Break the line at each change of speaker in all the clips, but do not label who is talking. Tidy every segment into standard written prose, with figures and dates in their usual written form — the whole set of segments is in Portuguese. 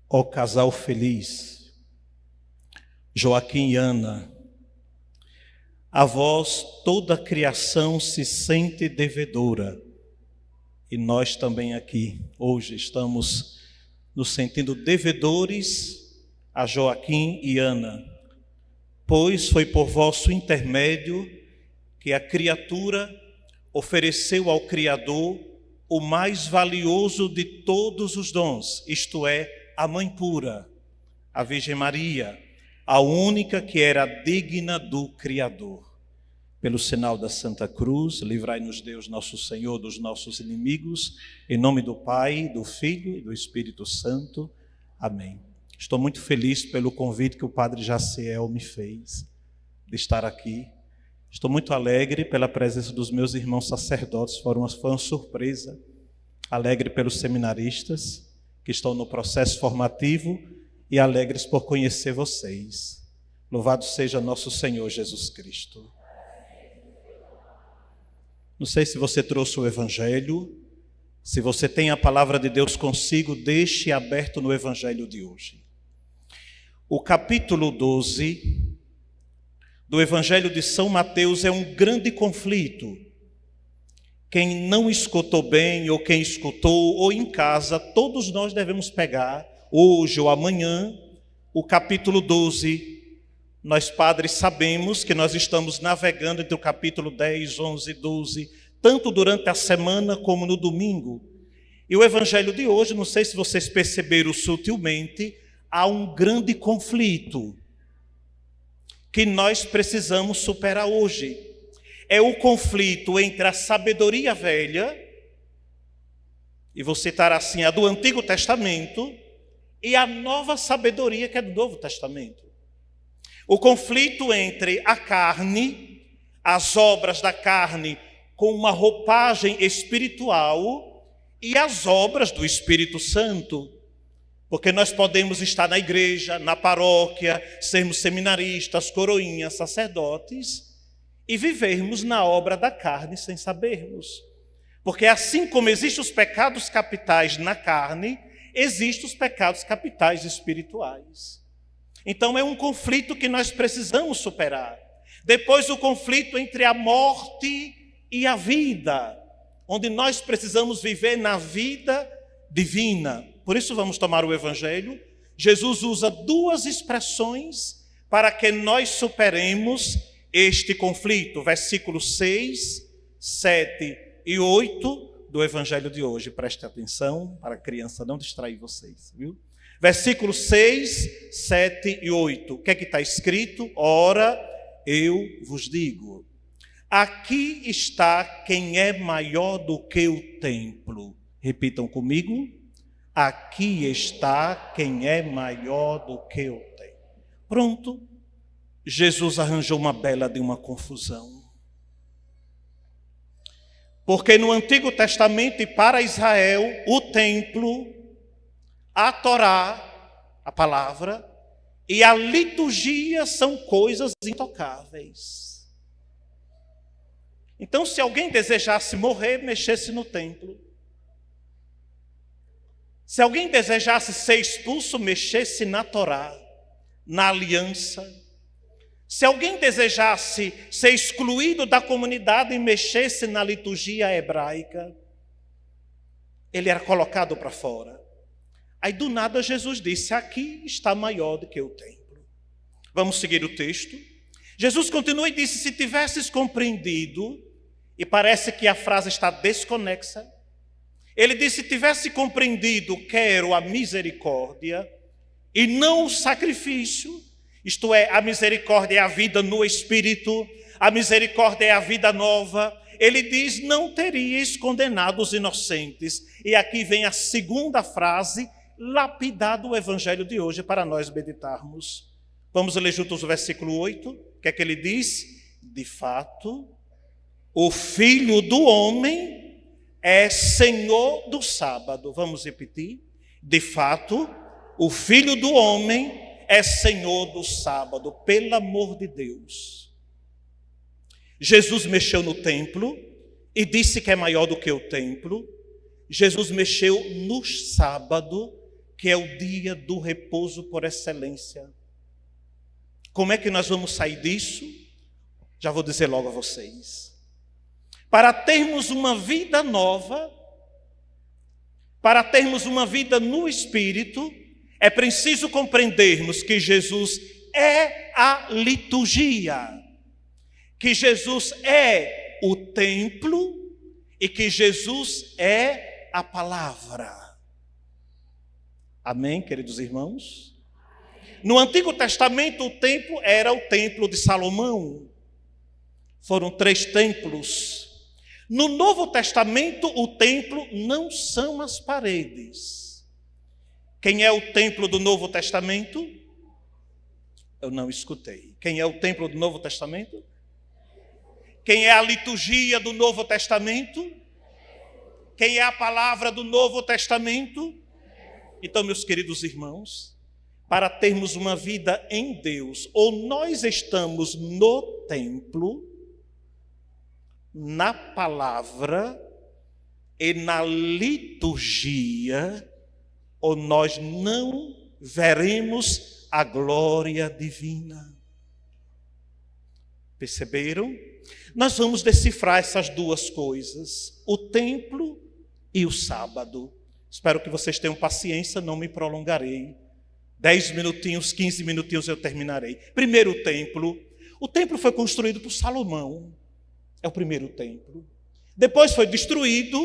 Ó casal feliz, Joaquim e Ana, a vós toda a criação se sente devedora, e nós também aqui, hoje, estamos nos sentindo devedores a Joaquim e Ana, pois foi por vosso intermédio que a criatura ofereceu ao Criador o mais valioso de todos os dons, isto é, a Mãe Pura, a Virgem Maria, a única que era digna do Criador. Pelo sinal da Santa Cruz, livrai-nos Deus nosso Senhor dos nossos inimigos, em nome do Pai, do Filho e do Espírito Santo. Amém. Estou muito feliz pelo convite que o Padre Jaciel me fez de estar aqui. Estou muito alegre pela presença dos meus irmãos sacerdotes, foi uma surpresa. Alegre pelos seminaristas que estão no processo formativo e alegres por conhecer vocês. Louvado seja nosso Senhor Jesus Cristo. Não sei se você trouxe o Evangelho, se você tem a palavra de Deus consigo, deixe aberto no Evangelho de hoje. O capítulo 12 do Evangelho de São Mateus é um grande conflito. Quem não escutou bem, ou quem escutou, ou em casa, todos nós devemos pegar, hoje ou amanhã, o capítulo 12. Nós, padres, sabemos que nós estamos navegando entre o capítulo 10, 11 e 12, tanto durante a semana como no domingo. E o Evangelho de hoje, não sei se vocês perceberam sutilmente, há um grande conflito que nós precisamos superar hoje. É o conflito entre a sabedoria velha, e vou citar assim, a do Antigo Testamento, e a nova sabedoria que é do Novo Testamento. O conflito entre a carne, as obras da carne com uma roupagem espiritual, e as obras do Espírito Santo. Porque nós podemos estar na igreja, na paróquia, sermos seminaristas, coroinhas, sacerdotes, e vivermos na obra da carne sem sabermos. Porque assim como existem os pecados capitais na carne, existem os pecados capitais espirituais. Então é um conflito que nós precisamos superar. Depois o conflito entre a morte e a vida, onde nós precisamos viver na vida divina. Por isso vamos tomar o Evangelho. Jesus usa duas expressões para que nós superemos este conflito. Versículos 6, 7 e 8 do Evangelho de hoje. Preste atenção para a criança não distrair vocês, viu? Versículos 6, 7 e 8. O que é que está escrito? Ora, eu vos digo, aqui está quem é maior do que o templo. Repitam comigo. Aqui está quem é maior do que o templo. Pronto. Jesus arranjou uma bela de uma confusão. Porque no Antigo Testamento e para Israel, o templo, a Torá, a palavra, e a liturgia são coisas intocáveis. Então, se alguém desejasse morrer, mexesse no templo. Se alguém desejasse ser expulso, mexesse na Torá, na aliança. Se alguém desejasse ser excluído da comunidade e mexesse na liturgia hebraica, ele era colocado para fora. Aí do nada Jesus disse, aqui está maior do que o templo. Vamos seguir o texto. Jesus continua e disse, se tivesses compreendido, e parece que a frase está desconexa, ele disse, se tivesse compreendido, quero a misericórdia e não o sacrifício, isto é, a misericórdia é a vida no Espírito, a misericórdia é a vida nova. Ele diz, não teríeis condenado os inocentes. E aqui vem a segunda frase, lapidar do Evangelho de hoje para nós meditarmos. Vamos ler juntos o versículo 8. O que é que ele diz? De fato, o Filho do Homem é Senhor do sábado. Vamos repetir? De fato, o Filho do Homem é Senhor do sábado, pelo amor de Deus. Jesus mexeu no templo e disse que é maior do que o templo. Jesus mexeu no sábado que é o dia do repouso por excelência. Como é que nós vamos sair disso? Já vou dizer logo a vocês. Para termos uma vida nova, para termos uma vida no Espírito, é preciso compreendermos que Jesus é a liturgia, que Jesus é o templo e que Jesus é a palavra. Amém, queridos irmãos? No Antigo Testamento, o templo era o templo de Salomão. Foram 3 templos. No Novo Testamento, o templo não são as paredes. Quem é o templo do Novo Testamento? Eu não escutei. Quem é o templo do Novo Testamento? Quem é a liturgia do Novo Testamento? Quem é a palavra do Novo Testamento? Então, meus queridos irmãos, para termos uma vida em Deus, ou nós estamos no templo, na palavra e na liturgia, ou nós não veremos a glória divina. Perceberam? Nós vamos decifrar essas 2 coisas, o templo e o sábado. Espero que vocês tenham paciência, não me prolongarei. 10 minutinhos, 15 minutinhos eu terminarei. Primeiro, o templo. O templo foi construído por Salomão. É o primeiro templo. Depois foi destruído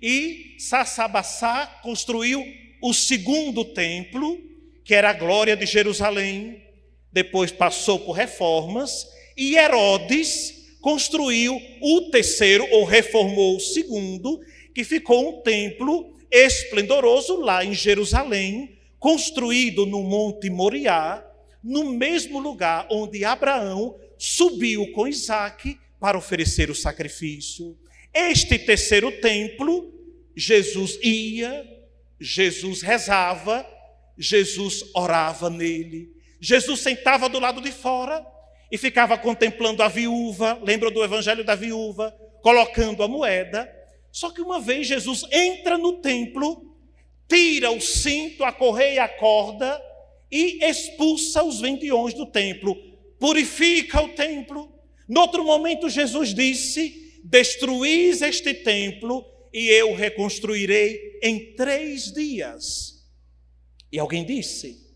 e Sassabassá construiu o segundo templo, que era a glória de Jerusalém. Depois passou por reformas e Herodes construiu o terceiro, ou reformou o segundo, que ficou um templo esplendoroso lá em Jerusalém, construído no Monte Moriá, no mesmo lugar onde Abraão subiu com Isaque para oferecer o sacrifício. Este terceiro templo, Jesus ia, Jesus rezava, Jesus orava nele. Jesus sentava do lado de fora e ficava contemplando a viúva, lembra do evangelho da viúva, colocando a moeda. Só que uma vez Jesus entra no templo, tira o cinto, a correia e a corda e expulsa os vendiões do templo, purifica o templo. No outro momento Jesus disse: destruís este templo e eu reconstruirei em 3 dias. E alguém disse: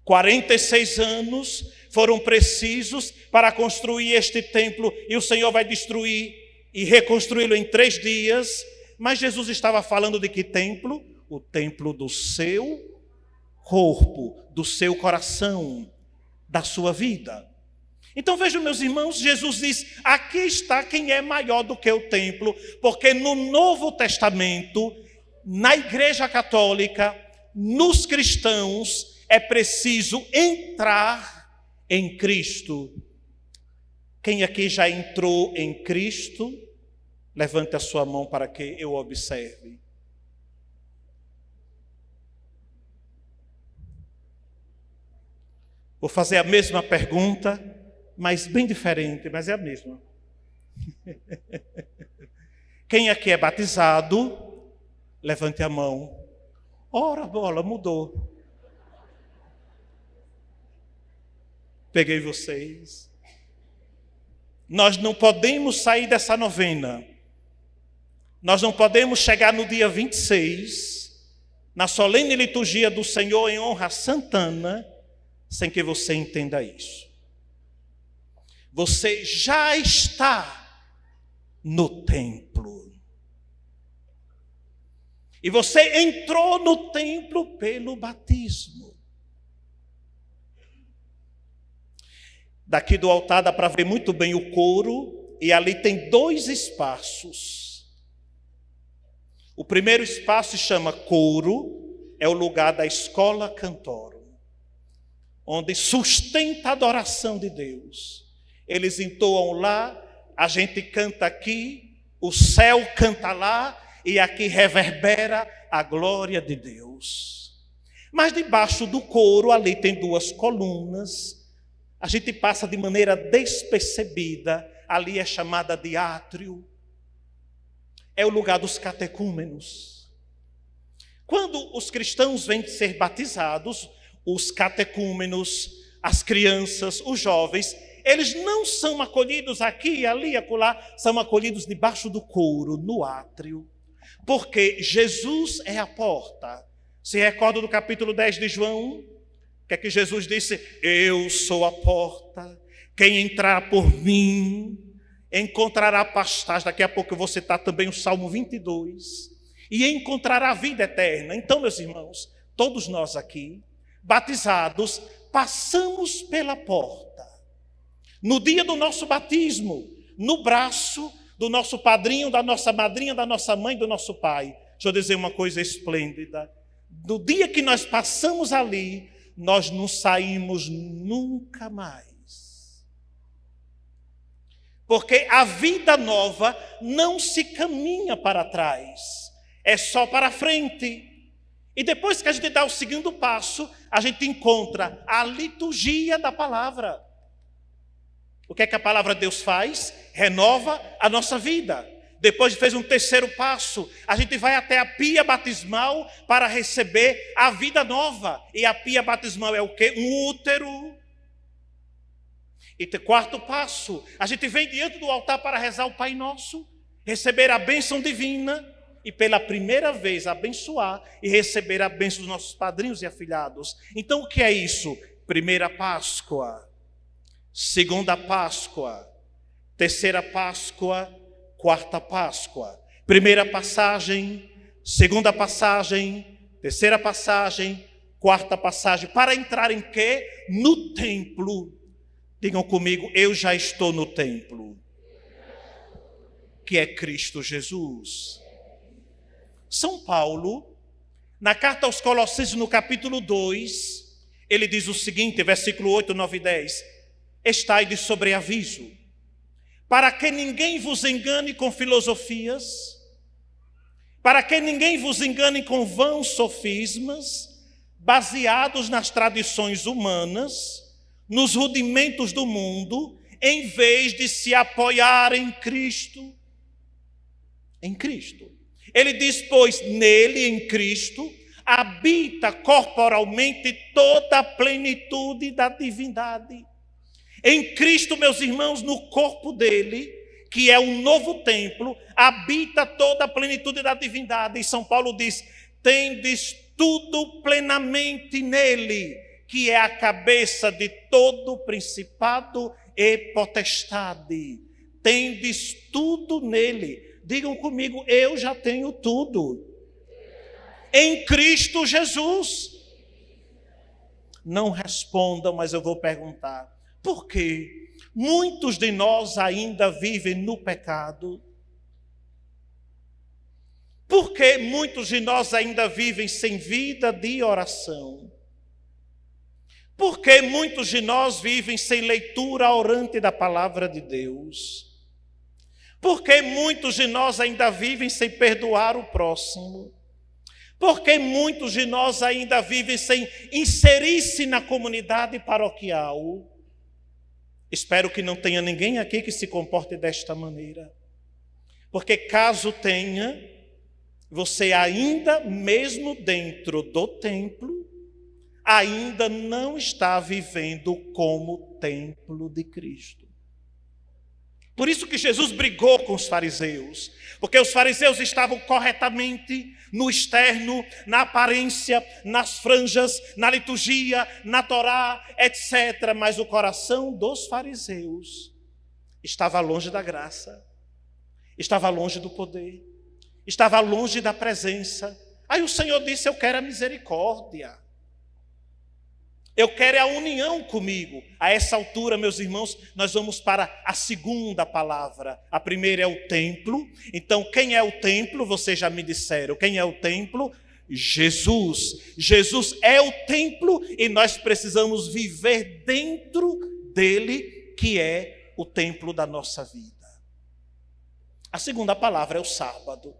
46 anos foram precisos para construir este templo e o Senhor vai destruir e reconstruí-lo em 3 dias. Mas Jesus estava falando de que templo? O templo do seu corpo, do seu coração, da sua vida. Então vejam, meus irmãos, Jesus diz: aqui está quem é maior do que o templo, porque no Novo Testamento, na Igreja Católica, nos cristãos, é preciso entrar em Cristo. Quem aqui já entrou em Cristo, levante a sua mão para que eu observe. Vou fazer a mesma pergunta, mas bem diferente, mas é a mesma. Quem aqui é batizado, levante a mão. Ora, bola, mudou. Peguei vocês. Nós não podemos sair dessa novena. Nós não podemos chegar no dia 26, na solene liturgia do Senhor em honra a Santana, sem que você entenda isso. Você já está no templo. E você entrou no templo pelo batismo. Daqui do altar dá para ver muito bem o coro, e ali tem 2 espaços. O primeiro espaço se chama coro, é o lugar da escola cantorum, onde sustenta a adoração de Deus. Eles entoam lá, a gente canta aqui, o céu canta lá, e aqui reverbera a glória de Deus. Mas debaixo do coro, ali tem 2 colunas, a gente passa de maneira despercebida, ali é chamada de átrio, é o lugar dos catecúmenos. Quando os cristãos vêm ser batizados, os catecúmenos, as crianças, os jovens, eles não são acolhidos aqui, ali, acolá, são acolhidos debaixo do couro, no átrio, porque Jesus é a porta. Se recorda do capítulo 10 de João? O que é que Jesus disse? Eu sou a porta, quem entrar por mim encontrará pastagem. Daqui a pouco eu vou citar também o Salmo 22. E encontrará a vida eterna. Então, meus irmãos, todos nós aqui, batizados, passamos pela porta. No dia do nosso batismo, no braço do nosso padrinho, da nossa madrinha, da nossa mãe, do nosso pai. Deixa eu dizer uma coisa esplêndida. No dia que nós passamos ali, nós não saímos nunca mais. Porque a vida nova não se caminha para trás, é só para frente. E depois que a gente dá o segundo passo, a gente encontra a liturgia da palavra. O que é que a palavra de Deus faz? Renova a nossa vida. Depois fez um terceiro passo, a gente vai até a pia batismal para receber a vida nova. E a pia batismal é o quê? Um útero. E quarto passo, a gente vem diante do altar para rezar o Pai Nosso, receber a bênção divina e pela primeira vez abençoar e receber a bênção dos nossos padrinhos e afilhados. Então o que é isso? Primeira Páscoa, segunda Páscoa, terceira Páscoa, quarta Páscoa. Primeira passagem, segunda passagem, terceira passagem, quarta passagem. Para entrar em quê? No templo. Digam comigo, eu já estou no templo, que é Cristo Jesus. São Paulo, na carta aos Colossenses, no capítulo 2, ele diz o seguinte, versículo 8, 9 e 10. Estai de sobreaviso, para que ninguém vos engane com filosofias, para que ninguém vos engane com vãos sofismas, baseados nas tradições humanas, nos rudimentos do mundo, em vez de se apoiar em Cristo. Em Cristo. Ele diz, pois, nele, em Cristo, habita corporalmente toda a plenitude da divindade. Em Cristo, meus irmãos, no corpo dele, que é um novo templo, habita toda a plenitude da divindade. E São Paulo diz, tendes tudo plenamente nele, que é a cabeça de todo principado e potestade. Tendes tudo nele. Digam comigo, eu já tenho tudo. Em Cristo Jesus. Não respondam, mas eu vou perguntar. Por quê? Muitos de nós ainda vivem no pecado. Por que muitos de nós ainda vivem sem vida de oração? Por que muitos de nós vivem sem leitura orante da palavra de Deus? Por que muitos de nós ainda vivem sem perdoar o próximo? Por que muitos de nós ainda vivem sem inserir-se na comunidade paroquial? Espero que não tenha ninguém aqui que se comporte desta maneira. Porque caso tenha, você ainda mesmo dentro do templo, ainda não está vivendo como templo de Cristo. Por isso que Jesus brigou com os fariseus, porque os fariseus estavam corretamente no externo, na aparência, nas franjas, na liturgia, na Torá, etc. Mas o coração dos fariseus estava longe da graça, estava longe do poder, estava longe da presença. Aí o Senhor disse, eu quero a misericórdia. Eu quero a união comigo. A essa altura, meus irmãos, nós vamos para a segunda palavra. A primeira é o templo. Então, quem é o templo? Vocês já me disseram. Quem é o templo? Jesus. Jesus é o templo e nós precisamos viver dentro dele, que é o templo da nossa vida. A segunda palavra é o sábado.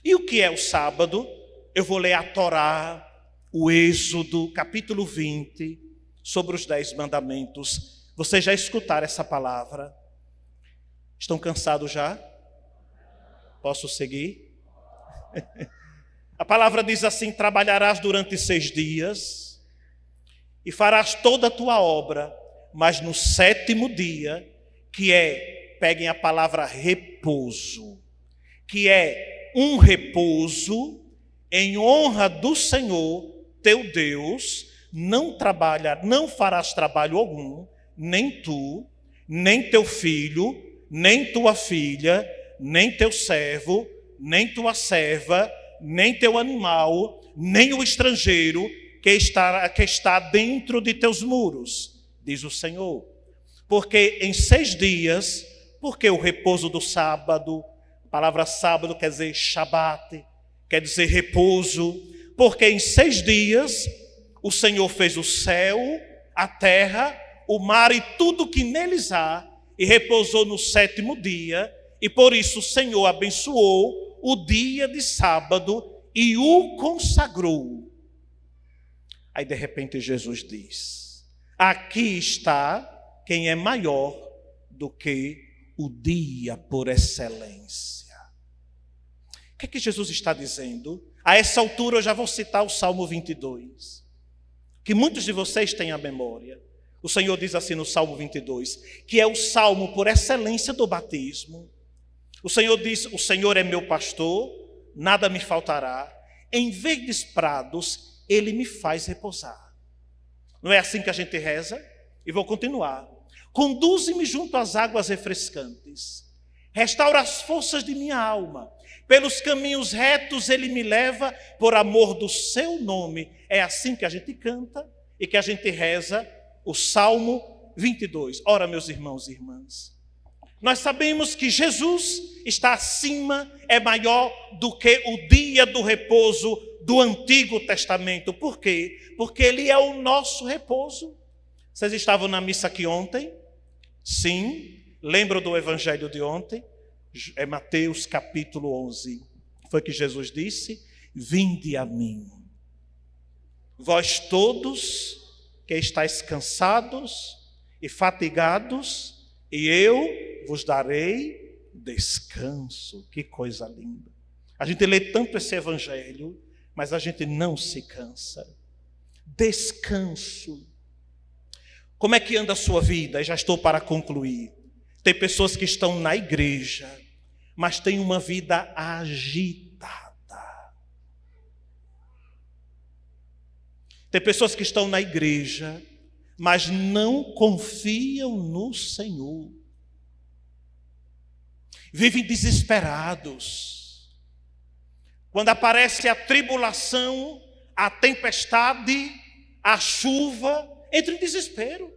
E o que é o sábado? Eu vou ler a Torá, o Êxodo, capítulo 20, sobre os 10 mandamentos. Vocês já escutaram essa palavra? Estão cansados já? Posso seguir? A palavra diz assim: trabalharás durante 6 dias e farás toda a tua obra, mas no 7º dia, que é, peguem a palavra repouso, que é um repouso em honra do Senhor teu Deus, não farás trabalho algum, nem tu, nem teu filho, nem tua filha, nem teu servo, nem tua serva, nem teu animal, nem o estrangeiro que está dentro de teus muros, diz o Senhor. Porque em 6 dias, porque o repouso do sábado, a palavra sábado quer dizer Shabat, quer dizer repouso, porque em 6 dias o Senhor fez o céu, a terra, o mar e tudo que neles há, e repousou no 7º dia, e por isso o Senhor abençoou o dia de sábado e o consagrou. Aí de repente Jesus diz: aqui está quem é maior do que o dia por excelência. O que é que Jesus está dizendo? A essa altura eu já vou citar o Salmo 22, que muitos de vocês têm a memória. O Senhor diz assim no Salmo 22, que é o salmo por excelência do batismo. O Senhor diz: o Senhor é meu pastor, nada me faltará. Em verdes prados, Ele me faz repousar. Não é assim que a gente reza? E vou continuar. Conduze-me junto às águas refrescantes. Restaura as forças de minha alma. Pelos caminhos retos Ele me leva, por amor do seu nome. É assim que a gente canta e que a gente reza o Salmo 22. Ora, meus irmãos e irmãs, nós sabemos que Jesus está acima, é maior do que o dia do repouso do Antigo Testamento. Por quê? Porque Ele é o nosso repouso. Vocês estavam na missa aqui ontem? Sim. Lembram do evangelho de ontem? É Mateus capítulo 11. Foi que Jesus disse: vinde a mim, vós todos que estáis cansados e fatigados, e eu vos darei descanso. Que coisa linda. A gente lê tanto esse evangelho, mas a gente não se cansa. Descanso. Como é que anda a sua vida? Eu já estou para concluir. Tem pessoas que estão na igreja, mas têm uma vida agitada. Tem pessoas que estão na igreja, mas não confiam no Senhor. Vivem desesperados. Quando aparece a tribulação, a tempestade, a chuva, entra em desespero.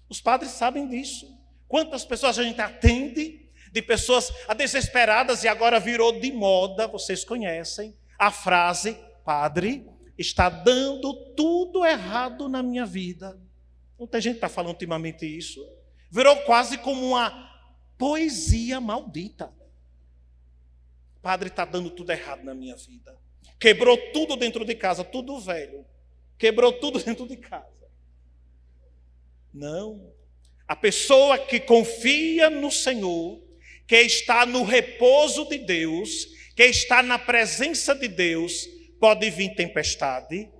Os padres sabem disso. Quantas pessoas a gente atende, de pessoas desesperadas, e agora virou de moda, vocês conhecem, a frase: padre, está dando tudo errado na minha vida. Muita gente está falando ultimamente isso. Virou quase como uma poesia maldita. Padre, está dando tudo errado na minha vida. Quebrou tudo dentro de casa, tudo velho. Quebrou tudo dentro de casa. Não. A pessoa que confia no Senhor, que está no repouso de Deus, que está na presença de Deus, pode vir tempestade,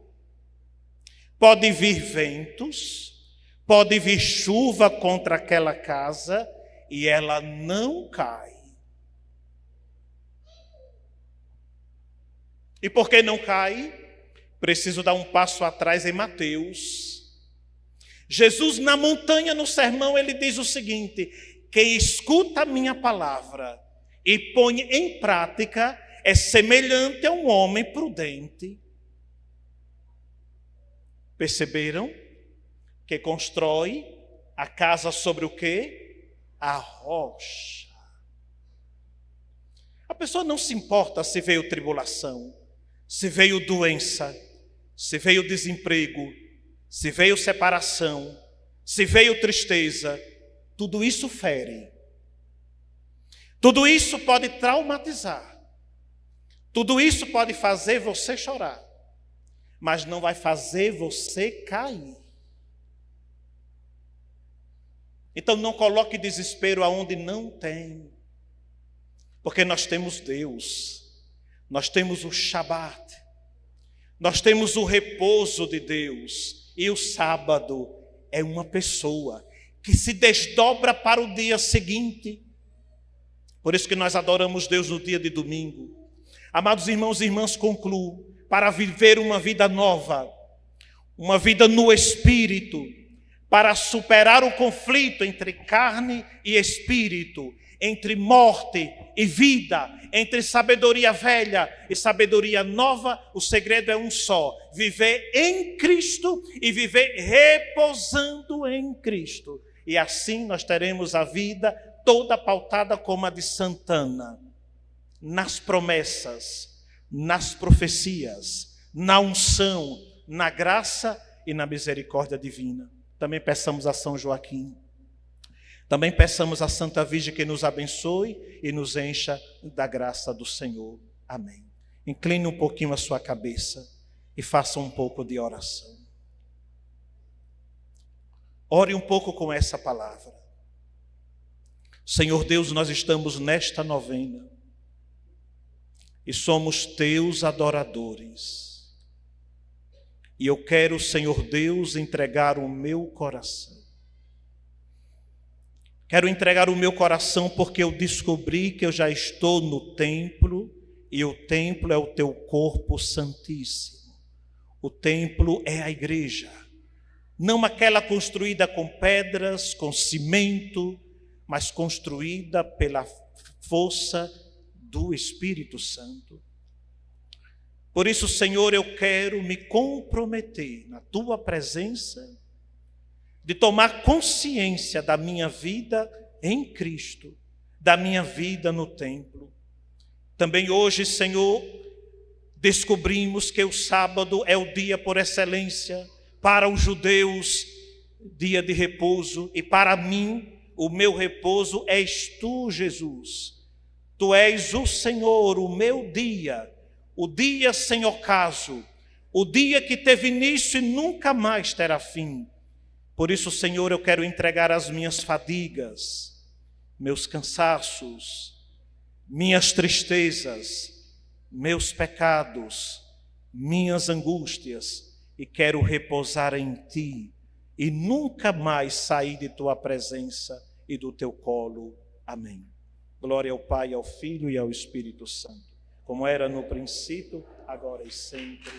pode vir ventos, pode vir chuva contra aquela casa, e ela não cai. E por que não cai? Preciso dar um passo atrás em Mateus. Jesus, na montanha, no sermão, ele diz o seguinte: quem escuta a minha palavra e põe em prática é semelhante a um homem prudente. Perceberam? Que constrói a casa sobre o quê? A rocha. A pessoa não se importa se veio tribulação, se veio doença, se veio desemprego, se veio separação, se veio tristeza. Tudo isso fere. Tudo isso pode traumatizar. Tudo isso pode fazer você chorar, mas não vai fazer você cair. Então não coloque desespero aonde não tem, porque nós temos Deus. nós temos o Shabat, nós temos o repouso de Deus, e o sábado é uma pessoa que se desdobra para o dia seguinte. Por isso que nós adoramos Deus no dia de domingo. Amados irmãos e irmãs, concluo, para viver uma vida nova, uma vida no Espírito, para superar o conflito entre carne e espírito, entre morte e vida, entre sabedoria velha e sabedoria nova, o segredo é um só: viver em Cristo e viver repousando em Cristo. E assim nós teremos a vida toda pautada como a de Santana, nas promessas, nas profecias, na unção, na graça e na misericórdia divina. Também peçamos a São Joaquim, também peçamos a Santa Virgem que nos abençoe e nos encha da graça do Senhor. Amém. Incline um pouquinho a sua cabeça e faça um pouco de oração. Ore um pouco com essa palavra. Senhor Deus, nós estamos nesta novena e somos teus adoradores. E eu quero, Senhor Deus, entregar o meu coração. Quero entregar o meu coração porque eu descobri que eu já estou no templo e o templo é o teu corpo santíssimo. O templo é a igreja, não aquela construída com pedras, com cimento, mas construída pela força do Espírito Santo. Por isso, Senhor, eu quero me comprometer na tua presença, de tomar consciência da minha vida em Cristo, da minha vida no templo. Também hoje, Senhor, descobrimos que o sábado é o dia por excelência para os judeus, dia de repouso, e para mim, o meu repouso és tu, Jesus. Tu és o Senhor, o meu dia, o dia sem ocaso, o dia que teve início e nunca mais terá fim. Por isso, Senhor, eu quero entregar as minhas fadigas, meus cansaços, minhas tristezas, meus pecados, minhas angústias, e quero repousar em Ti e nunca mais sair de Tua presença e do Teu colo. Amém. Glória ao Pai, ao Filho e ao Espírito Santo, como era no princípio, agora e sempre.